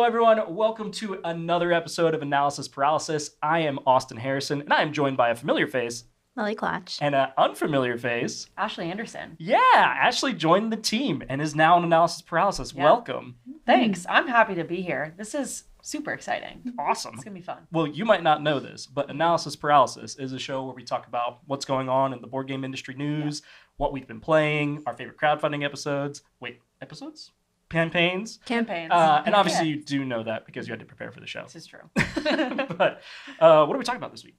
Hello, everyone. Welcome to another episode of Analysis Paralysis. I am Austin Harrison, and I am joined by a familiar face. Lily Clutch. And an unfamiliar face. Ashley Anderson. Yeah, Ashley joined the team and is now in Analysis Paralysis. Yeah. Welcome. Thanks. I'm happy to be here. This is super exciting. Awesome. It's going to be fun. Well, you might not know this, but Analysis Paralysis is a show where we talk about what's going on in the board game industry news, what we've been playing, our favorite crowdfunding episodes. Wait, episodes? Campaigns. And obviously you do know that because you had to prepare for the show. This is true. But what are we talking about this week?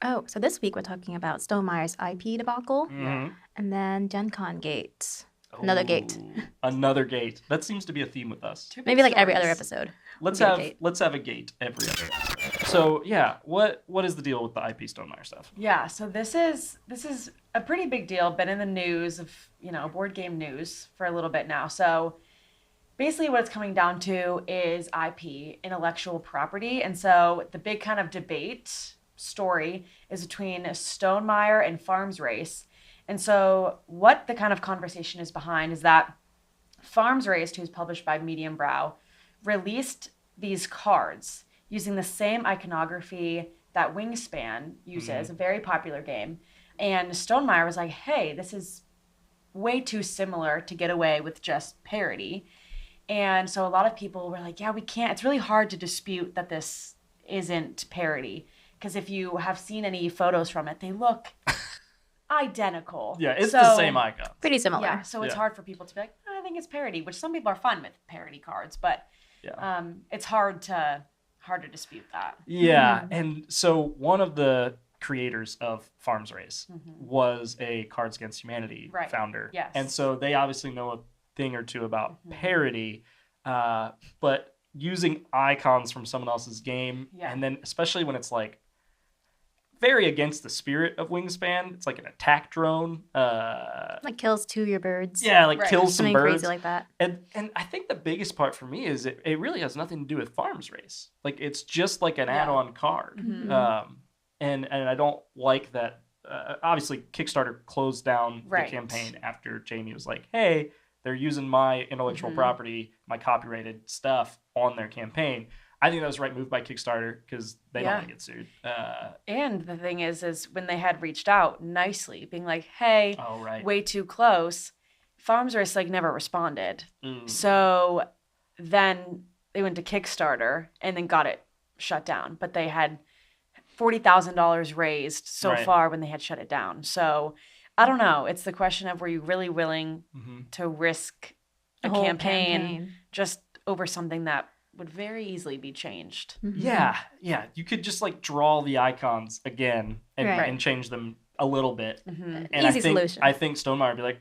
Oh, so this week we're talking about Stonemeyer's IP debacle, Mm-hmm. and then Gen Con Gate. Another gate. Another gate. That seems to be a theme with us. Maybe like every other episode. Let's have a gate every other episode. So yeah, what is the deal with the IP Stonemeyer stuff? Yeah, so this is a pretty big deal. Been in the news of, board game news for a little bit now. So basically what it's coming down to is IP, intellectual property. And so the big kind of debate story is between Stonemeyer and Farms Race. And so what the kind of conversation is behind is that Farms Race, who's published by Medium Brow, released these cards using the same iconography that Wingspan uses, a very popular game. And Stonemeyer was like, hey, this is way too similar to get away with just parody. And so a lot of people were like, yeah, we can't. It's really hard to dispute that this isn't parody. Because if you have seen any photos from it, they look identical. Yeah, it's the same icon. Pretty similar. Yeah, so it's hard for people to be like, I think it's parody, which some people are fine with parody cards, but it's hard to dispute that. Yeah, and so one of the creators of Farms Race was a Cards Against Humanity founder. Yes. And so they obviously know a thing or two about parody, but using icons from someone else's game, and then especially when it's like very against the spirit of Wingspan, it's like an attack drone. Like kills two of your birds. Yeah, like kills some something birds. Crazy like that. And I think the biggest part for me is it really has nothing to do with Farms Race. Like it's just like an add-on card. And I don't like that. Obviously, Kickstarter closed down the campaign after Jamie was like, hey, they're using my intellectual property, my copyrighted stuff on their campaign. I think that was the right move by Kickstarter because they don't want to get sued. And the thing is when they had reached out nicely, being like, hey, way too close, Farms Race never responded. So then they went to Kickstarter and then got it shut down. But they had $40,000 raised so far when they had shut it down. So I don't know. It's the question of, were you really willing to risk a campaign just over something that would very easily be changed? Yeah. You could just draw the icons again and change them a little bit. And Easy solution. I think Stonemeyer would be like,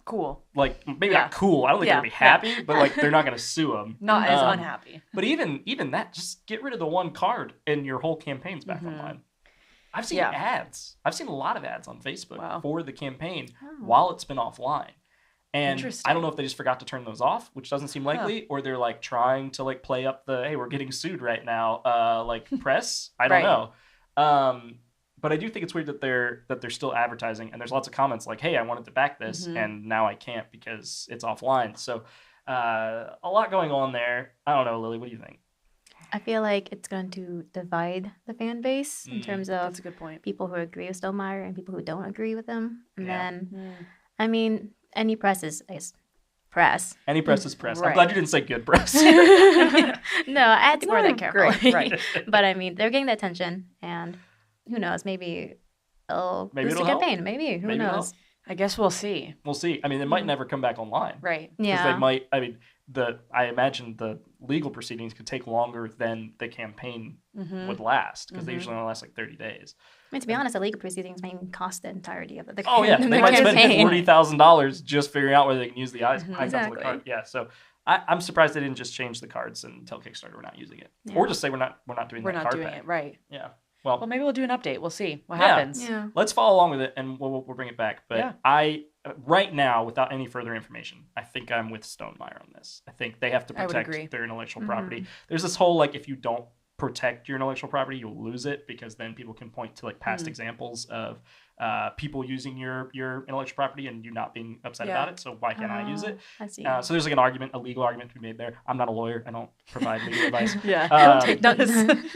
cool. Maybe not cool. I don't think they're going to be happy, but they're not going to sue them. Not as unhappy. But even that, just get rid of the one card and your whole campaign's back online. I've seen ads. I've seen a lot of ads on Facebook for the campaign while it's been offline. And I don't know if they just forgot to turn those off, which doesn't seem likely, or they're trying to play up the, hey, we're getting sued right now, press. I don't know. But I do think it's weird that they're still advertising, and there's lots of comments like, hey, I wanted to back this and now I can't because it's offline. So a lot going on there. I don't know, Lily, what do you think? I feel like it's going to divide the fan base in terms of that's a good point. People who agree with Stonemeyer and people who don't agree with him. And then, I mean, any press is press. Any press is press. I'm glad you didn't say good press. No, I had to word that carefully. Right. But I mean, they're getting the attention, and who knows? Maybe it'll boost the campaign. Help. Maybe. Who knows? I guess we'll see. We'll see. I mean, it might never come back online. Right. Because they might. I mean, I imagine the legal proceedings could take longer than the campaign would last, because they usually only last 30 days. I mean, to be honest, the legal proceedings may cost the entirety of the campaign. Oh yeah, they might spend $40,000 just figuring out where they can use the icons of the card. Yeah, so I'm surprised they didn't just change the cards and tell Kickstarter we're not using it, or just say we're not doing that card. We're not doing it, right? Yeah. Well, maybe we'll do an update. We'll see what happens. Yeah. Let's follow along with it, and we'll bring it back. But right now, without any further information, I think I'm with Stonemeyer on this. I think they have to protect their intellectual property. There's this whole if you don't protect your intellectual property, you'll lose it, because then people can point to like past examples of people using your intellectual property and you not being upset about it. So why can't I use it? I see. So there's like a legal argument to be made there. I'm not a lawyer. I don't provide legal advice. Don't take notice.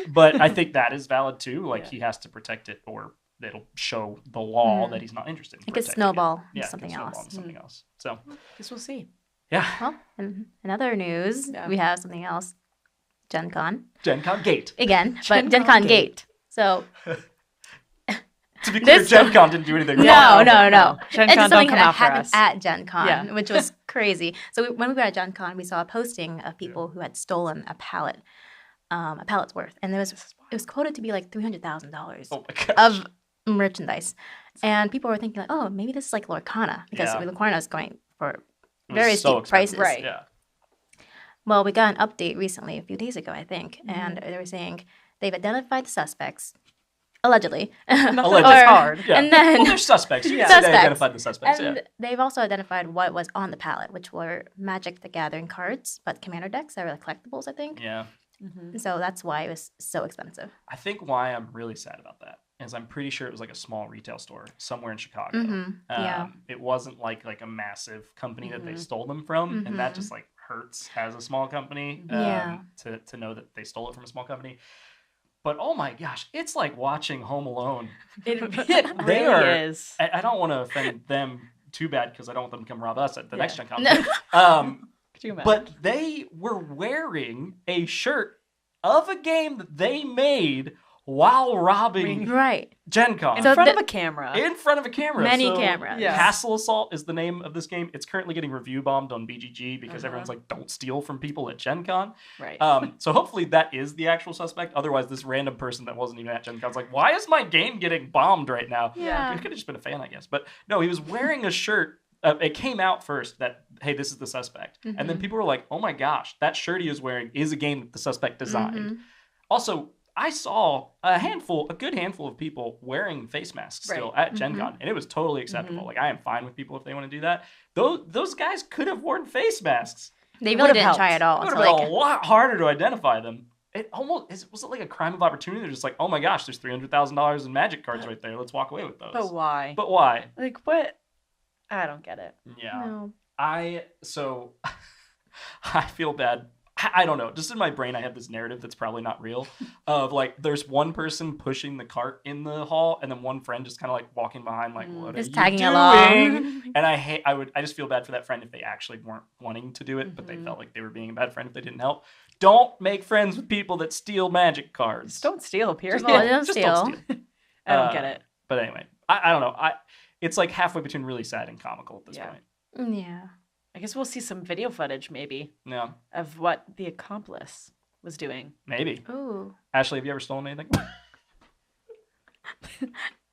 But I think that is valid too. Like he has to protect it, or it'll show the law that he's not interested in. It could snowball into something else. So guess we'll see. Yeah. Well, in other news, we have something else. Gen Con. Gen Con Gate. Again, but Gen Con Gate. So... To be clear, Gen Con didn't do anything wrong. No. Gen Con don't come that after happened us. at Gen Con, which was crazy. So when we were at Gen Con, we saw a posting of people who had stolen a pallet's worth. And it was quoted to be like $300,000 of merchandise. And people were thinking like, oh, maybe this is like Lorcana, because Lorcana is going for very steep prices. Right. Yeah. Well, we got an update recently, a few days ago, I think, and they were saying they've identified the suspects. Allegedly. Allegedly. Hard. Yeah. And then, well, there's suspects. They identified the suspects. And they've also identified what was on the pallet, which were Magic the Gathering cards, but commander decks that were like collectibles, I think. Yeah. And so that's why it was so expensive. I think why I'm really sad about that is I'm pretty sure it was like a small retail store somewhere in Chicago. It wasn't like a massive company that they stole them from, and that just like hurts as a small company to know that they stole it from a small company. But oh my gosh, it's like watching Home Alone. It really is. I don't want to offend them too bad, because I don't want them to come rob us at the next Gen Con. But they were wearing a shirt of a game that they made while robbing Gen Con. In front of a camera. In front of a camera. Many cameras. Yes. Castle Assault is the name of this game. It's currently getting review bombed on BGG because everyone's like, don't steal from people at Gen Con. Right. So hopefully that is the actual suspect. Otherwise, this random person that wasn't even at Gen Con's like, why is my game getting bombed right now? Yeah. He could have just been a fan, I guess. But no, he was wearing a shirt. It came out first that, hey, this is the suspect. And then people were like, oh my gosh, that shirt he is wearing is a game that the suspect designed. Also, I saw a good handful of people wearing face masks still at Gen Con, and it was totally acceptable. Like, I am fine with people if they want to do that. Those guys could have worn face masks. They really didn't try at all. It would have been a lot harder to identify them. Was it like a crime of opportunity? They're just like, oh my gosh, there's $300,000 in Magic cards right there. Let's walk away with those. But why? Like, what? I don't get it. Yeah. No. I feel bad. I don't know. Just in my brain, I have this narrative that's probably not real of like, there's one person pushing the cart in the hall, and then one friend just kind of like walking behind, like, what just are tagging you doing? along. And I just feel bad for that friend if they actually weren't wanting to do it, but they felt like they were being a bad friend if they didn't help. Don't make friends with people that steal Magic cards. Just don't steal, period. Just don't steal. I don't get it. But anyway, I don't know. It's like halfway between really sad and comical at this point. Yeah. I guess we'll see some video footage, maybe, Yeah. of what the accomplice was doing. Maybe. Ooh. Ashley, have you ever stolen anything?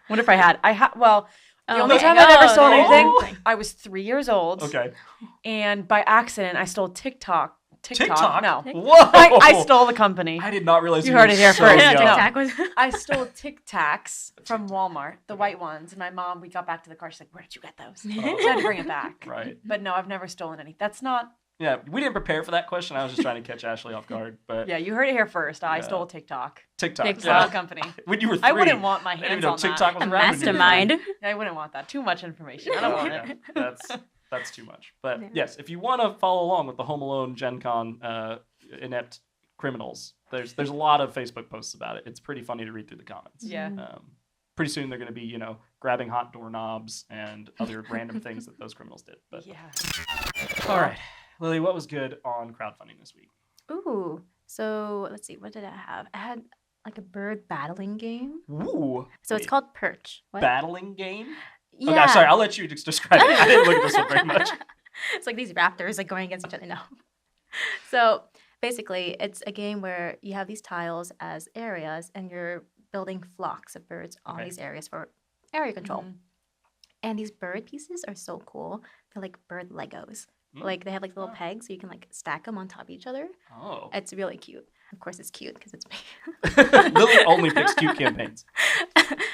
Wonder if I had. Well, the only okay. time I've ever stolen anything, Oh. I was 3 years old. Okay. And by accident, I stole TikTok. No. Whoa! I stole the company. I did not realize You heard it here so first. young. TikTok was. I stole Tic Tacs from Walmart, the white ones. And my mom, we got back to the car. She's like, where did you get those? So I had to bring it back. Right. But no, I've never stolen any. That's not. Yeah, we didn't prepare for that question. I was just trying to catch Ashley off guard. But Yeah, you heard it here first. I stole TikTok. TikTok. Stole a company. When you were 3. I wouldn't want my I didn't hands even know on TikTok that. was A around when you were 3. mastermind. I wouldn't want that. Too much information. I don't want it. That's too much. But yes, if you want to follow along with the Home Alone Gen Con inept criminals, there's a lot of Facebook posts about it. It's pretty funny to read through the comments. Yeah. Pretty soon they're going to be, grabbing hot doorknobs and other random things that those criminals did. But Yeah. all right, Lily, what was good on crowdfunding this week? Ooh. So let's see. What did I have? I had like a bird battling game. Ooh. So it's called Perch. What? Battling game? Yeah. Okay, sorry, I'll let you describe it. I didn't look at this one very much. It's like these raptors like going against each other. No. So basically, it's a game where you have these tiles as areas, and you're building flocks of birds on these areas for area control. And these bird pieces are so cool. They're like bird Legos. Like they have like little pegs, so you can like stack them on top of each other. Oh. It's really cute. Of course, it's cute because it's me. Lily only picks cute campaigns.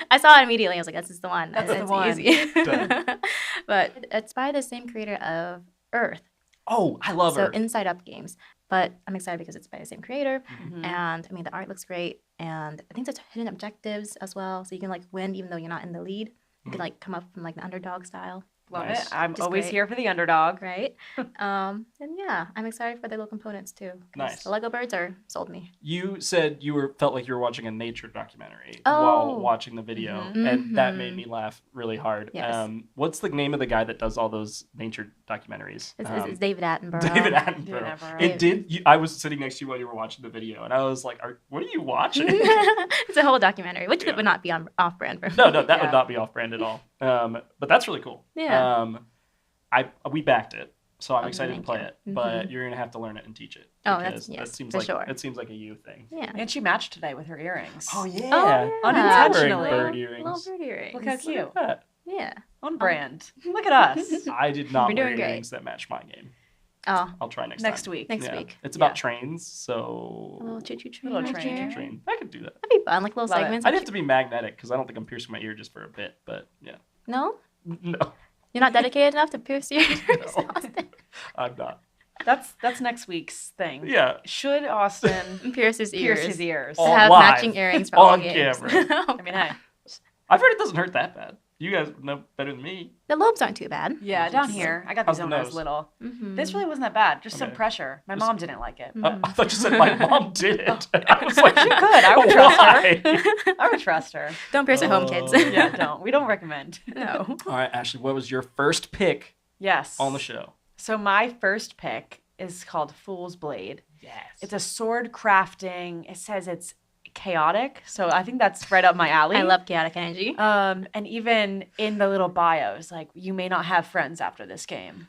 I saw it immediately. I was like, "This is the one. That's the it's one." easy." Done. But it's by the same creator of Earth. Oh, I love her. So Inside Up Games. But I'm excited because it's by the same creator. And I mean, the art looks great. And I think there's hidden objectives as well. So you can like win even though you're not in the lead. You can like come up from like the underdog style. Love it. I'm always here for the underdog. Right. And yeah, I'm excited for the little components too. Nice. The Lego birds sold me. You said you felt like you were watching a nature documentary while watching the video, and that made me laugh really hard. Yes. What's the name of the guy that does all those nature documentaries? It's David Attenborough. David Attenborough. It did. I was sitting next to you while you were watching the video, and I was like, "What are you watching?" It's a whole documentary, which would not be off-brand for me. No, that would not be off-brand at all. But that's really cool. Yeah. We backed it, so I'm excited to play you. it. But you're gonna have to learn it and teach it. Oh, that seems like sure. It seems like a you thing. Yeah. And she matched today with her earrings. Oh yeah. Oh, yeah. Unintentionally. Bird earrings. Little bird earrings. Look how cute. Look at that. Yeah. On brand. Look at us. I did not You're wear doing great. earrings that match my game. Oh. I'll try next week. Next week. It's about trains, so A little choo-choo train. Little right train. here. train. I could do that. That'd be fun, like little Love it. segments. I'd have to be magnetic because I don't think I'm piercing my ear just for a bit. But yeah. No? No, You're not dedicated enough to pierce your ears, No. Austin? I'm not. That's next week's thing. Yeah. Should Austin Pierce his ears. pierce his ears? Oh. To have live. matching earrings for all On games. camera. I mean, hey. I've heard it doesn't hurt that bad. You guys know better than me. The lobes aren't too bad. Yeah, down here. I got How's these the when I was nose? little. Mm-hmm. This really wasn't that bad. Just some Okay. pressure. My mom didn't like it. I thought you said my mom did it. I was like, She could. I would trust why? her. I would trust her. Don't pierce at home, kids. Yeah, don't. We don't recommend. No. All right, Ashley, what was your first pick Yes. on the show? So my first pick is called Fool's Blade. Yes. It's a sword crafting. It says it's chaotic, so I think that's right up my alley. I love chaotic energy. And even in the little bios, like, you may not have friends after this game.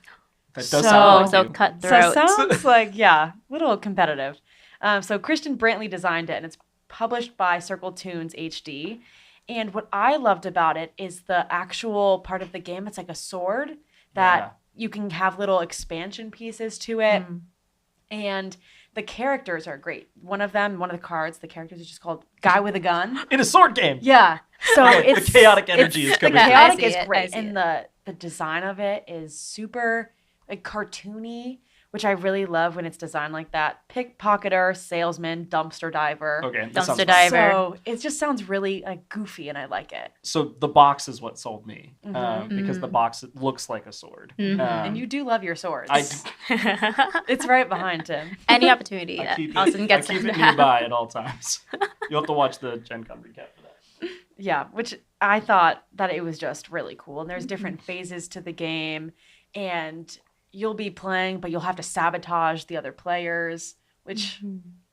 That does So- sound like So you. cutthroat. So sounds like, yeah, a little competitive. So Christian Brantley designed it, and it's published by Circle Tunes HD. And what I loved about it is the actual part of the game. It's like a sword that you can have little expansion pieces to it. And the characters are great. One of the cards, the characters is just called Guy with a Gun. In a sword game. Yeah. So Okay, it's the chaotic energy is the coming chaotic through. is I great, see and the design of it is super like cartoony, which I really love when it's designed like that. Pickpocketer, salesman, dumpster diver. Okay, that sounds Dumpster fun. diver. So it just sounds really like goofy, and I like it. So the box is what sold me because the box looks like a sword. And you do love your swords. I do. It's right behind him. Any opportunity I that keep Austin it, gets I keep them it to have. nearby at all times. You'll have to watch the Gen Con recap for that. Yeah, which I thought that it was just really cool. And there's different phases to the game, and you'll be playing, but you'll have to sabotage the other players, which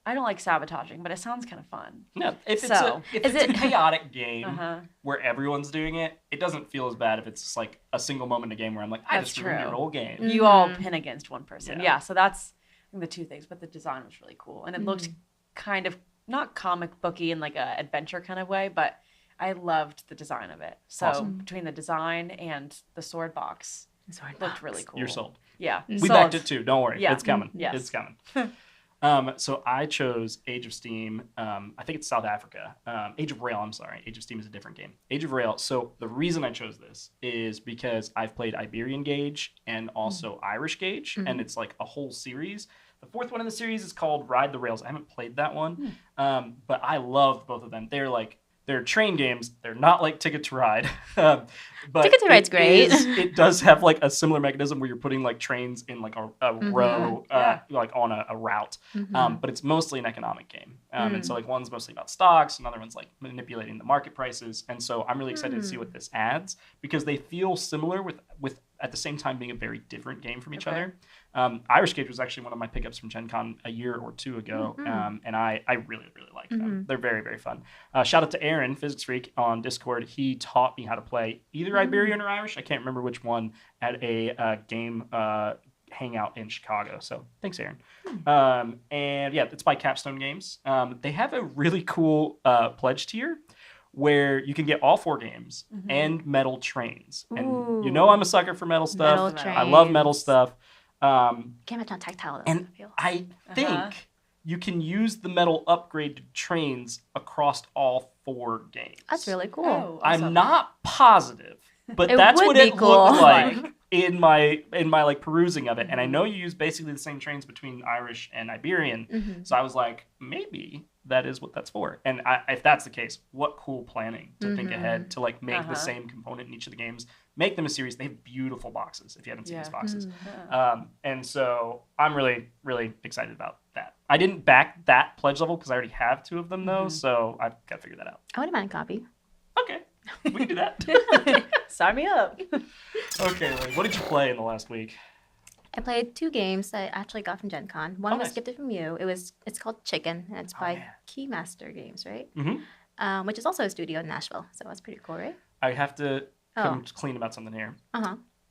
I don't like sabotaging, but it sounds kind of fun. No, if So, it's a chaotic game Uh-huh. where everyone's doing it, it doesn't feel as bad if it's just like a single moment in a game where I'm like, I That's just ruined true. your whole game. You all pin against one person. Yeah. Yeah, so that's I think the two things, but the design was really cool. And it looked kind of not comic booky in like a adventure kind of way, but I loved the design of it. So Awesome. between the design and the sword box, looked really cool. You're sold. Yeah. We sold. backed it too. Don't worry. Yeah. It's coming. Yes. It's coming. So I chose Age of Steam. I think it's South Africa. Age of Rail, I'm sorry. Age of Steam is a different game. Age of Rail. So the reason I chose this is because I've played Iberian Gauge and also Irish Gauge, and it's like a whole series. The fourth one in the series is called Ride the Rails. I haven't played that one, but I love both of them. They're train games. They're not like Ticket to Ride. But Ticket to Ride's great. It does have like a similar mechanism where you're putting like trains in like a row, like on a route. But it's mostly an economic game. And so like one's mostly about stocks, another one's like manipulating the market prices. And so I'm really excited to see what this adds because they feel similar with at the same time being a very different game from each other. Irish Gauge was actually one of my pickups from Gen Con a year or two ago, and I really, really like them. They're very, very fun. Shout out to Aaron, Physics Freak, on Discord. He taught me how to play either Iberian or Irish. I can't remember which one at a game hangout in Chicago. So thanks, Aaron. And yeah, it's by Capstone Games. They have a really cool pledge tier where you can get all 4 games and metal trains. And you know I'm a sucker for metal stuff. I love metal stuff. Can't match on tactile. And I think you can use the metal upgraded trains across all 4 games. That's really cool. Oh, I'm awesome. not positive, But that's what it looked like in my like perusing of it. And I know you use basically the same trains between Irish and Iberian. So I was like, maybe that is what that's for. And if that's the case, what cool planning to think ahead to like make the same component in each of the games, make them a series. They have beautiful boxes if you haven't seen these boxes. And so I'm really, really excited about that. I didn't back that pledge level because I already have 2 of them though. So I've got to figure that out. I wouldn't mind a copy. Okay. We can do that. Sign me up. Okay, Lily, what did you play in the last week? I played 2 games that I actually got from Gen Con. One was gifted from you. It's called Chicken, and it's by Keymaster Games, right? Which is also a studio in Nashville. So that's pretty cool, right? I have to come clean about something here.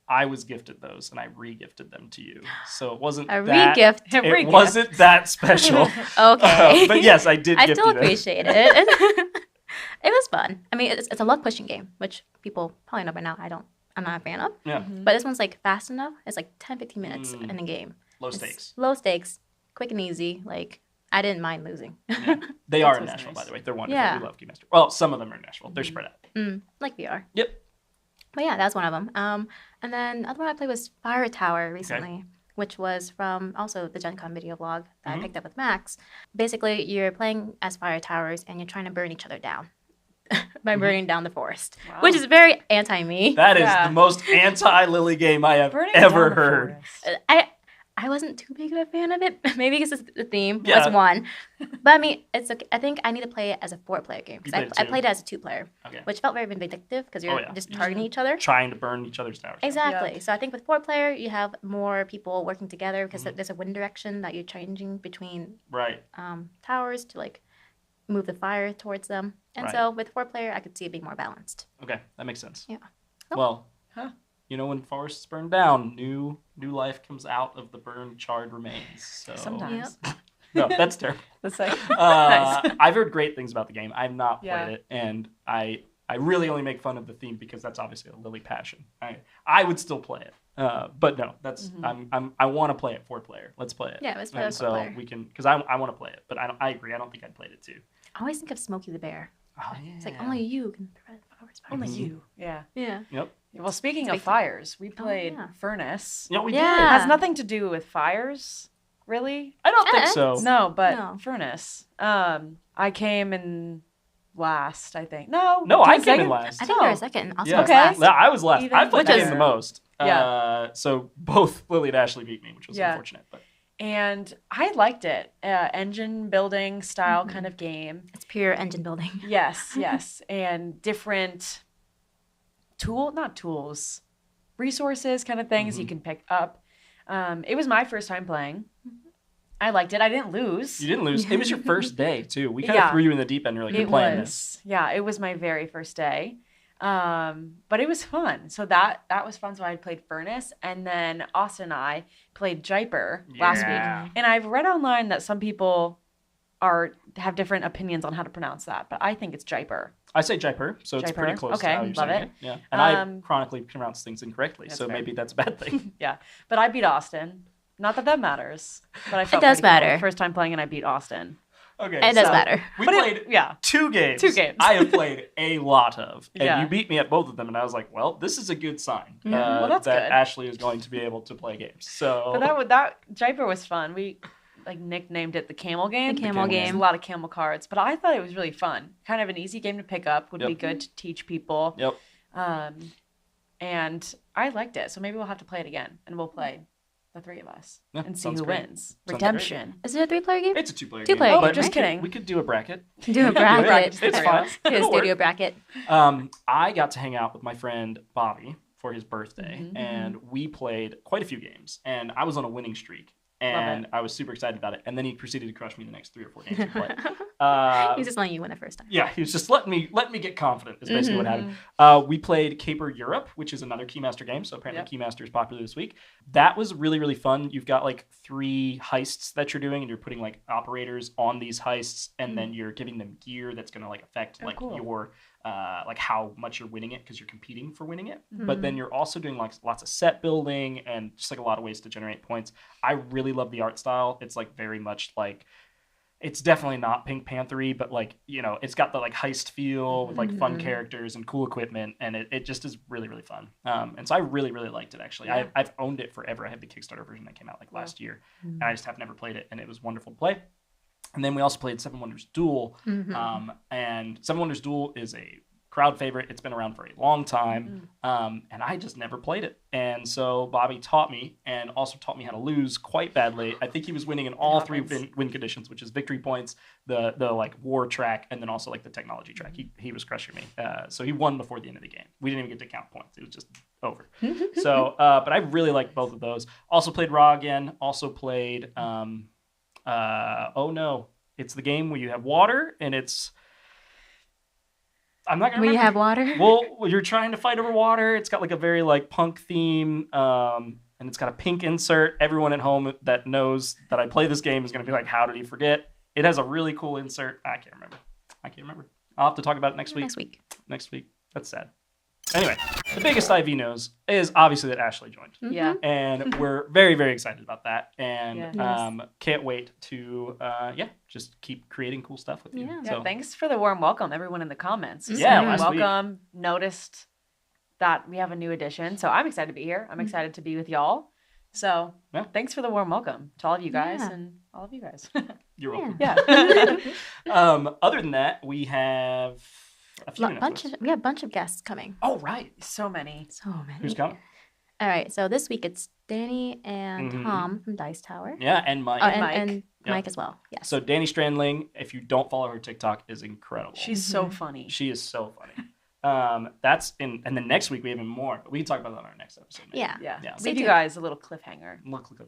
I was gifted those, and I re-gifted them to you. So it wasn't It wasn't that special. Okay. But yes, I did. I still appreciate it. It was fun. I mean, it's a luck pushing game, which people probably know by now. I'm not a fan of. Yeah. But this one's like fast enough. It's like 10-15 minutes in a game. Low stakes. Low stakes, quick and easy. Like I didn't mind losing. Yeah. They are in Nashville, by the way. They're wonderful. Yeah. We love Keymaster. Well, some of them are in Nashville. They're spread out. Like VR. Yep. But yeah, that's one of them. And then the other one I played was Fire Tower recently, which was from also the Gen Con video blog that I picked up with Max. Basically, you're playing as fire towers and you're trying to burn each other down by burning down the forest, which is very anti-me. That is the most anti-Lily game I have ever heard. I wasn't too big of a fan of it. Maybe because it's the theme was one. But I mean, it's okay. I think I need to play it as a 4-player game. Because I played it as a 2-player, which felt very vindictive because you're just targeting each other. Trying to burn each other's towers. Exactly. Yep. So I think with 4-player, you have more people working together because there's a wind direction that you're changing between towers to like move the fire towards them. And so with 4-player, I could see it being more balanced. Okay, that makes sense. Yeah. Well, you know, when forests burn down, new life comes out of the burned, charred remains. So sometimes. No, that's terrible. That's like nice. I've heard great things about the game. I've not played it, and I really only make fun of the theme because that's obviously a Lily passion. I would still play it, but no, that's I want to play it 4-player. Let's play it. Yeah, let's play it 4-player. So we can, because I want to play it, but I agree. I don't think I'd played it too. I always think of Smokey the Bear. Oh yeah. It's like only you can thread flowers. Only you. Yeah. Yeah. Yep. Well, speaking of fires, we played Furnace. Yeah, we did. It has nothing to do with fires, really. I don't think so. No, but Furnace. I came in last, I think. No, I came in last. I think you were second. Also yeah. last. Yeah, I was last. I played the game the most. Yeah. So both Lily and Ashley beat me, which was unfortunate. But and I liked it. Engine building style kind of game. It's pure engine building. Yes. And different resources kind of things you can pick up. It was my first time playing. I liked it. I didn't lose. You didn't lose. It was your first day, too. We kind of threw you in the deep end. You're like, you're playing this. Yeah, it was my very first day. But it was fun. So that was fun. So I played Furnace, and then Austin and I played Jiper last week. And I've read online that some people have different opinions on how to pronounce that, but I think it's Jiper. I say Jiper, so it's pretty close to how you're saying it. Yeah. And I chronically pronounce things incorrectly, so maybe that's a bad thing. Yeah. But I beat Austin. Not that matters, but I felt it does matter. Cool. First time playing and I beat Austin. Okay. It does matter. We played 2 games. 2 games. I have played a lot of. And you beat me at both of them. And I was like, well, this is a good sign well, that's that good. Ashley is going to be able to play games. So, but that Jiper was fun. We nicknamed it the camel game. The camel game. There's a lot of camel cards. But I thought it was really fun. Kind of an easy game to pick up. Would be good to teach people. Yep. And I liked it. So maybe we'll have to play it again. And we'll play the 3 of us and see who wins. Redemption. Is it a 3-player game? It's a 2-player game. 2-player game. But just kidding. We could do a bracket. Do a bracket. It's fine. Do a studio bracket. I got to hang out with my friend Bobby for his birthday, and we played quite a few games. And I was on a winning streak. And I was super excited about it. And then he proceeded to crush me the next 3 or 4 games we played. He was just letting you win the first time. Yeah, he was just letting me get confident is basically what happened. We played Caper Europe, which is another Keymaster game. So apparently Keymaster is popular this week. That was really, really fun. You've got like 3 heists that you're doing, and you're putting like operators on these heists, and then you're giving them gear that's going to like affect your like how much you're winning it because you're competing for winning it. But then you're also doing like lots of set building and just like a lot of ways to generate points. I really love the art style. It's like very much like it's definitely not Pink Panther-y, but like, you know, it's got the like heist feel with like fun characters and cool equipment, and it just is really, really fun. And so I really, really liked it, actually. Yeah. I've owned it forever. I had the Kickstarter version that came out like last year, and I just have never played it, and it was wonderful to play. And then we also played Seven Wonders Duel, and Seven Wonders Duel is a crowd favorite. It's been around for a long time, and I just never played it. And so Bobby taught me, and also taught me how to lose quite badly. I think he was winning in all three win conditions, which is victory points, the like war track, and then also like the technology track. He was crushing me. So he won before the end of the game. We didn't even get to count points. It was just over. So, but I really liked both of those. Also played Raw again. Also played, oh no, it's the game where you have water, and it's... I'm not gonna remember. We have water. Well, you're trying to fight over water. It's got like a very like punk theme, and it's got a pink insert. Everyone at home that knows that I play this game is gonna be like, "How did he forget?" It has a really cool insert. I can't remember. I'll have to talk about it next week. Next week. That's sad. Anyway, the biggest IV news is obviously that Ashley joined. Yeah. And we're very, very excited about that. And can't wait to, just keep creating cool stuff with you. Yeah. So, Thanks for the warm welcome, everyone in the comments. Yeah, last week. Welcome. Noticed that we have a new edition. So I'm excited to be here. I'm excited to be with y'all. So thanks for the warm welcome to all of you guys and all of you guys. You're welcome. Yeah. Other than that, we have... We have a bunch of guests coming. Oh, right. So many. Who's coming? All right. So this week it's Danny and Tom from Dice Tower. Yeah, and Mike. And Mike as well. Yes. So Danny Strandling, if you don't follow her TikTok, is incredible. She's so funny. She is so funny. That's in, and then next week we have even more. We can talk about that on our next episode. Maybe. Yeah. Leave you guys a little cliffhanger.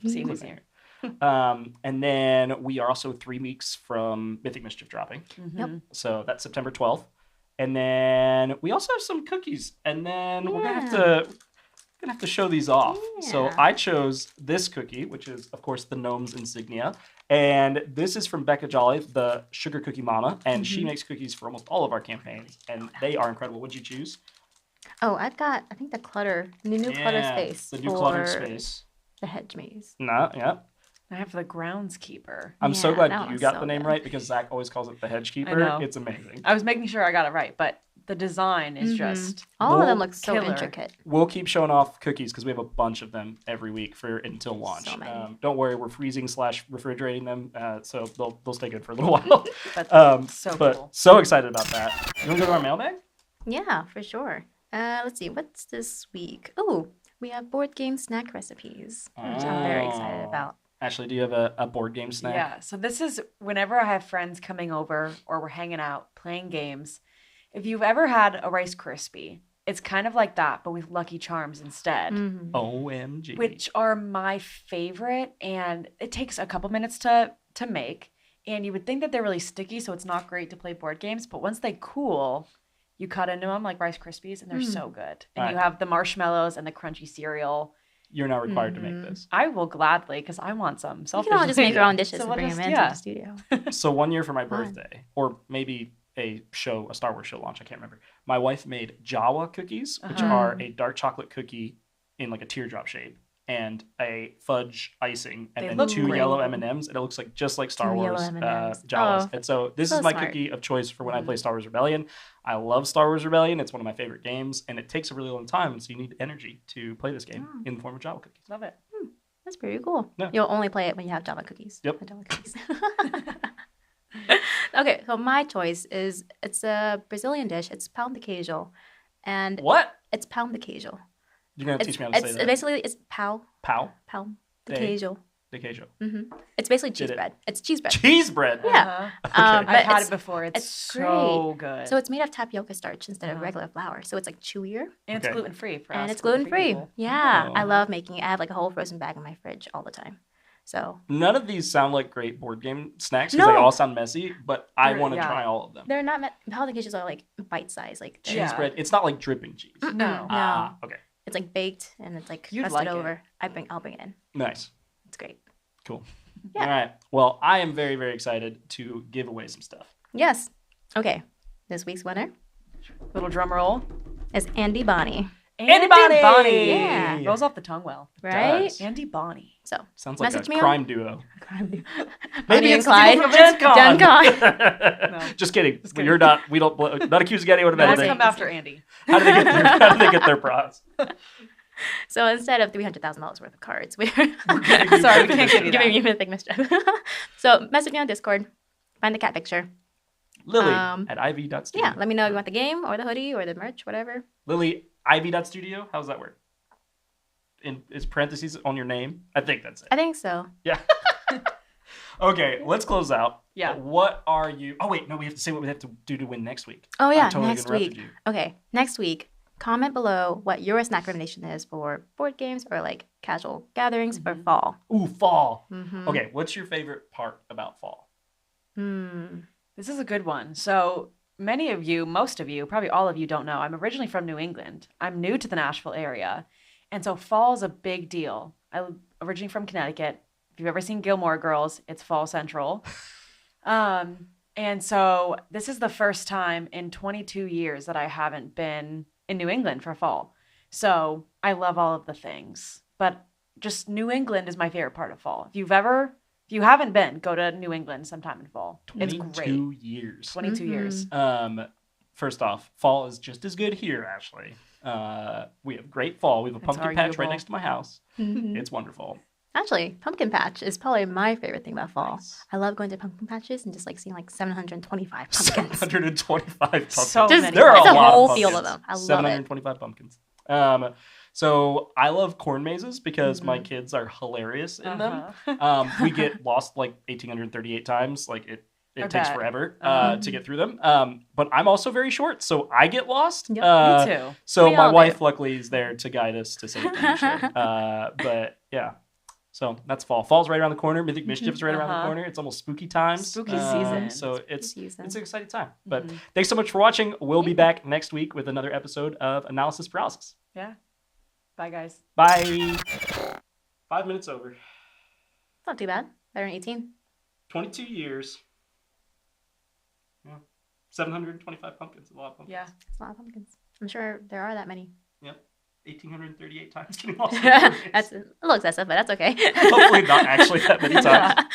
See who's here. And then we are also 3 weeks from Mythic Mischief dropping. Yep. So that's September 12th. And then we also have some cookies. And then we're gonna have to show these off. Yeah. So I chose this cookie, which is of course the gnome's insignia. And this is from Becca Jolly, the Sugar Cookie Mama. And she makes cookies for almost all of our campaigns. And they are incredible. What'd you choose? Oh, I've got, I think the new clutter space. The new cluttered space. The hedge maze. I have the groundskeeper. I'm so glad you got the name right, because Zach always calls it the hedgekeeper. I know. It's amazing. I was making sure I got it right, but the design is just all of them look so killer. intricate. We'll keep showing off cookies because we have a bunch of them every week until launch. So many. Don't worry, we're freezing/refrigerating them, so they'll stay good for a little while. Cool. So excited about that. You want to go to our mailbag? Yeah, for sure. Let's see, what's this week? Oh, we have board game snack recipes, which I'm very excited about. Ashley, do you have a board game snack? Yeah, so this is whenever I have friends coming over or we're hanging out playing games. If you've ever had a Rice Krispie, it's kind of like that, but with Lucky Charms instead. OMG. Which are my favorite, and it takes a couple minutes to make. And you would think that they're really sticky, so it's not great to play board games. But once they cool, you cut into them like Rice Krispies, and they're so good. And you have the marshmallows and the crunchy cereal. You're not required to make this. I will gladly, because I want some. You can all just make your own dishes and bring them into the studio. So one year for my birthday, or maybe a Star Wars show launch, I can't remember. My wife made Jawa cookies, which are a dark chocolate cookie in like a teardrop shape, and a fudge icing, and then 2 yellow M&Ms, and it looks like just like Star Wars Jawas. And so this is my cookie of choice for when I play Star Wars Rebellion. I love Star Wars Rebellion. It's one of my favorite games, and it takes a really long time, so you need energy to play this game in the form of Jawa cookies. Love it. That's pretty cool. Yeah. You'll only play it when you have Java cookies. Yep. Java cookies. Okay, so my choice is, it's a Brazilian dish. It's pão de queijo. And what? It's pão de queijo. You're going to teach me how to say that. Basically, it's pão. Pão? Pão de queijo. De queijo. It's basically cheese bread. It's cheese bread. Cheese bread? Yeah. Okay. I've had it before. It's so great. good. So it's made of tapioca starch instead of regular flour. So it's like chewier. And it's gluten-free for us. And it's gluten-free. Yeah. Oh. I love making it. I have like a whole frozen bag in my fridge all the time. So none of these sound like great board game snacks because they all sound messy, but I want to try all of them. They're not pão de queijos are like bite size, like cheese bread. It's not like dripping cheese. No. Okay. It's like baked and it's like You'd crusted like over. I'll bring it in. Nice. It's great. Cool. Yeah. All right. Well, I am very, very excited to give away some stuff. Yes. Okay. This week's winner, Little drum roll, is Andy Bonnie. Andy Bonnie. Yeah. Rolls off the tongue well. Right? Andy Bonnie. So sounds like message a me crime duo. Maybe Maybe and it's Clyde. Gen Con. Gen Con. No. Just kidding. Just kidding. You're not. We don't. Not accusing anyone of No one's anything. come after Andy. How do they get their prize? So instead of $300,000 worth of cards, we're Sorry, we can't give you giving that. you Mythic Mischief. So message me on Discord. Find the cat picture. Lily at iv.studio. Yeah, let me know if you want the game or the hoodie or the merch, whatever. Lily, iv.studio. How does that work? Is parentheses on your name? I think that's it. I think so. Yeah. Okay, let's close out. Yeah. What are you? Oh wait, no, we have to say what we have to do to win next week. Oh yeah, I totally next interrupted week. you. Okay, next week. Comment below what your snack recommendation is for board games or like casual gatherings for fall. Ooh, fall. Mm-hmm. Okay, what's your favorite part about fall? This is a good one. So many of you, most of you, probably all of you don't know, I'm originally from New England. I'm new to the Nashville area. And so fall is a big deal. I'm originally from Connecticut. If you've ever seen Gilmore Girls, it's fall central. And so this is the first time in 22 years that I haven't been in New England for fall. So I love all of the things. But just New England is my favorite part of fall. If you haven't been, go to New England sometime in fall. It's great. 22 years. 22 years. First off, fall is just as good here, Ashley. We have great fall. We have a pumpkin patch right next to my house. It's wonderful. Actually, pumpkin patch is probably my favorite thing about fall. Nice. I love going to pumpkin patches and just like seeing like 725 pumpkins. 725 pumpkins. So many. There are It's a a lot whole of field pumpkins. of them. I love it. 725 pumpkins. So I love corn mazes because my kids are hilarious in them. We get lost like 1,838 times. Like it takes forever to get through them. But I'm also very short, so I get lost. Yep, me too. So We my all wife do. luckily is there to guide us to safety. Usually. But yeah. So that's fall. Fall's right around the corner. Mythic Mischief is right around the corner. It's almost spooky times. Spooky season. So it's season. an exciting time. But thanks so much for watching. We'll be back next week with another episode of Analysis Paralysis. Yeah. Bye, guys. Bye. 5 minutes over. It's not too bad. Better than 18. 22 years. Yeah. 725 pumpkins. A lot of pumpkins. Yeah. It's a lot of pumpkins. I'm sure there are that many. Yep. 1,838 times getting lost. That's a little excessive, but that's okay. Hopefully not actually that many times.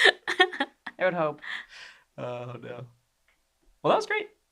I would hope. Oh, no. Well, that was great.